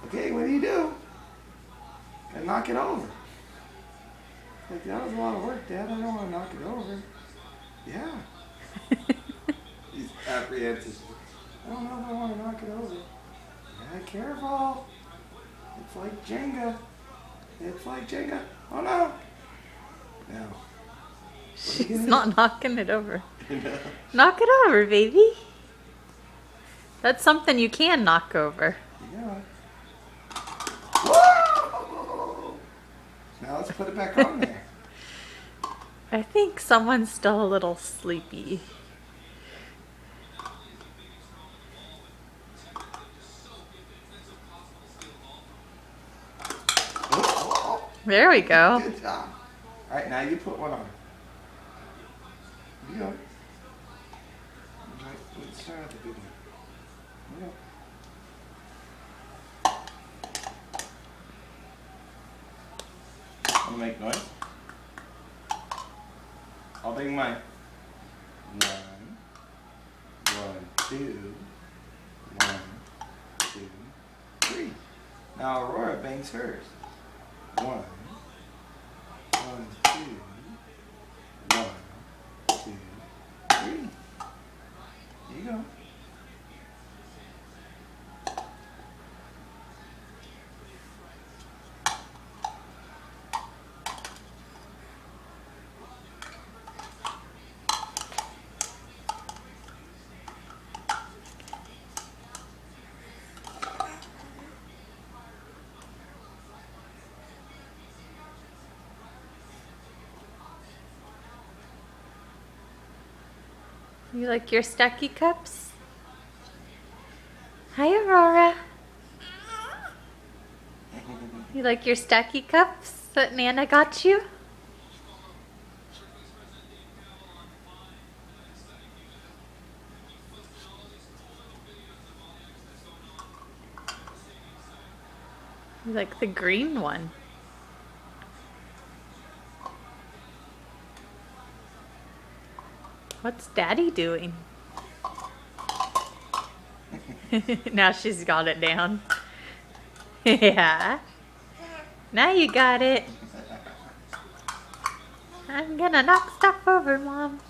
Okay, what do you do? Gotta knock it over. Like, that was a lot of work, Dad. I don't want to knock it over. Yeah. He's apprehensive. I don't know if I want to knock it over. Yeah, careful. It's like Jenga. It's like Jenga. Oh no. No. She's not knocking it over. Knock it over, baby. That's something you can knock over. Yeah. Whoa! Now let's put it back on there. I think someone's still a little sleepy. There we go. Good job. All right, now you put one on. You go. Let's start at the beginning. You go. I'm gonna make noise. I'll bang mine. 1, 1, 2, 1, 2, 3. Now Aurora bangs hers. 1, 1, 2, 1, 2, 3. Here you go. You like your Stacky Cups? Hi, Aurora. You like your Stacky Cups that Nana got you? You like the green one. What's Daddy doing? Now she's got it down. Yeah. Now you got it. I'm gonna knock stuff over, Mom.